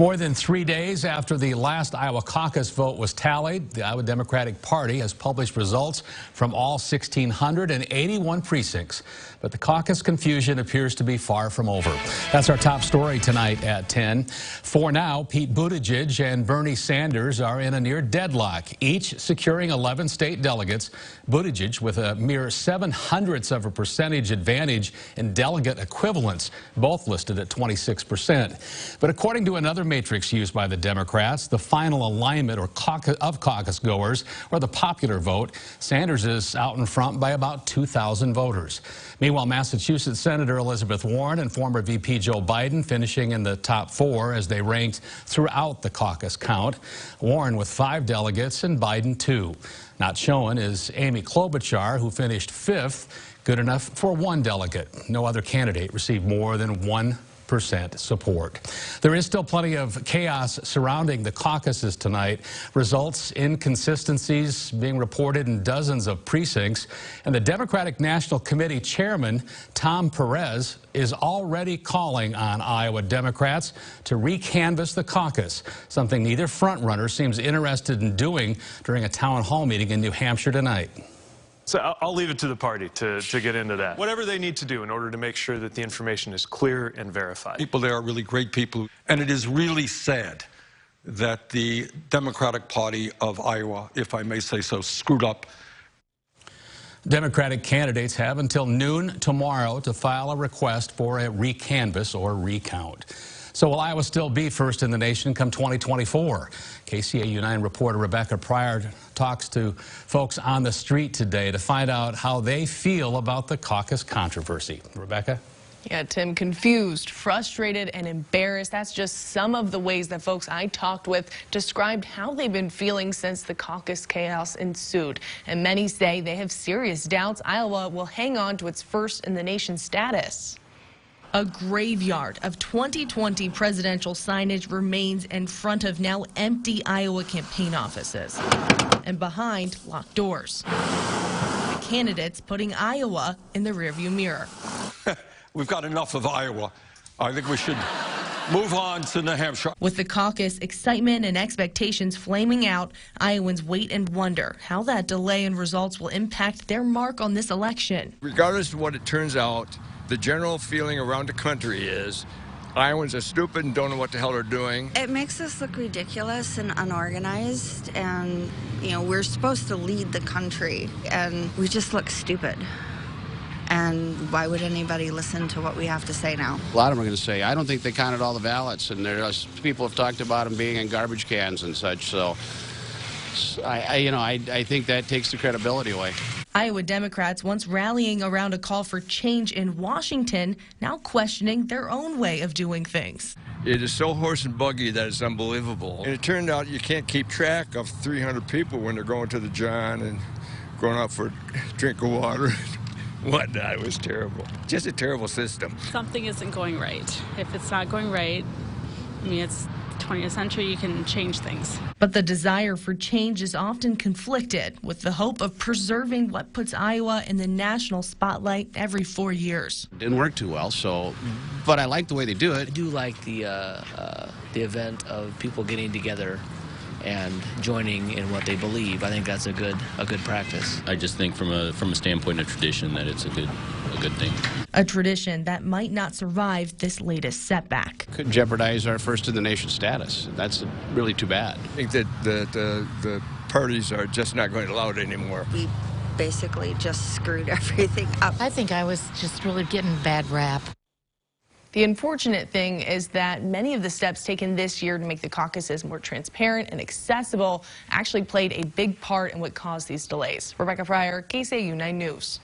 More than 3 days after the last Iowa caucus vote was tallied, the Iowa Democratic Party has published results from all 1,681 precincts. But the caucus confusion appears to be far from over. That's our top story tonight at 10. For now, Pete Buttigieg and Bernie Sanders are in a near deadlock, each securing 11 state delegates. Buttigieg with a mere 0.07% advantage in delegate equivalents, both listed at 26%. But according to another matrix used by the Democrats, the final alignment of caucus goers, or the popular vote, Sanders is out in front by about 2,000 voters. Meanwhile, Massachusetts Senator Elizabeth Warren and former VP Joe Biden finishing in the top 4 as they ranked throughout the caucus count. Warren with 5 delegates and Biden 2. Not showing is Amy Klobuchar, who finished 5th, good enough for 1 delegate. No other candidate received more than 1% support. There is still plenty of chaos surrounding the caucuses tonight. Results, inconsistencies being reported in dozens of precincts. And the Democratic National Committee chairman, Tom Perez, is already calling on Iowa Democrats to recanvass the caucus, something neither frontrunner seems interested in doing during a town hall meeting in New Hampshire tonight. So I'll leave it to the party to get into that. Whatever they need to do in order to make sure that the information is clear and verified. People there are really great people, and it is really sad that the Democratic Party of Iowa, if I may say so, screwed up. Democratic candidates have until noon tomorrow to file a request for a recanvass or recount. So will Iowa still be first in the nation come 2024? KCAU-9 reporter Rebecca Pryor talks to folks on the street today to find out how they feel about the caucus controversy. Rebecca? Yeah, Tim, confused, frustrated, and embarrassed. That's just some of the ways that folks I talked with described how they've been feeling since the caucus chaos ensued. And many say they have serious doubts Iowa will hang on to its first in the nation status. A graveyard of 2020 presidential signage remains in front of now empty Iowa campaign offices and behind locked doors. The candidates putting Iowa in the rearview mirror. We've got enough of Iowa. I think we should move on to New Hampshire. With the caucus excitement and expectations flaming out, Iowans wait and wonder how that delay in results will impact their mark on this election. Regardless of what it turns out, the general feeling around the country is Iowans are stupid and don't know what the hell they're doing. It makes us look ridiculous and unorganized, and we're supposed to lead the country, and we just look stupid. And why would anybody listen to what we have to say now? A lot of them are going to say, I don't think they counted all the ballots, and there's people have talked about them being in garbage cans and such. So I think that takes the credibility away. Iowa Democrats, once rallying around a call for change in Washington, now questioning their own way of doing things. It is so horse and buggy that it's unbelievable. And it turned out you can't keep track of 300 people when they're going to the John and going out for a drink of water and whatnot. It was terrible. Just a terrible system. Something isn't going right. If it's not going right, I mean, it's the 20th century, you can change things. But the desire for change is often conflicted with the hope of preserving what puts Iowa in the national spotlight every 4 years. It didn't work too well, but I like the way they do it. I do like the event of people getting together and joining in what they believe. I think that's a good practice. I just think from a standpoint of tradition that it's a good thing. A tradition that might not survive this latest setback. Could jeopardize our first in the nation status. That's really too bad. I think that the parties are just not going to allow it anymore. We basically just screwed everything up. I think I was just really getting bad rap. The unfortunate thing is that many of the steps taken this year to make the caucuses more transparent and accessible actually played a big part in what caused these delays. Rebecca Pryor, KCAU 9 News.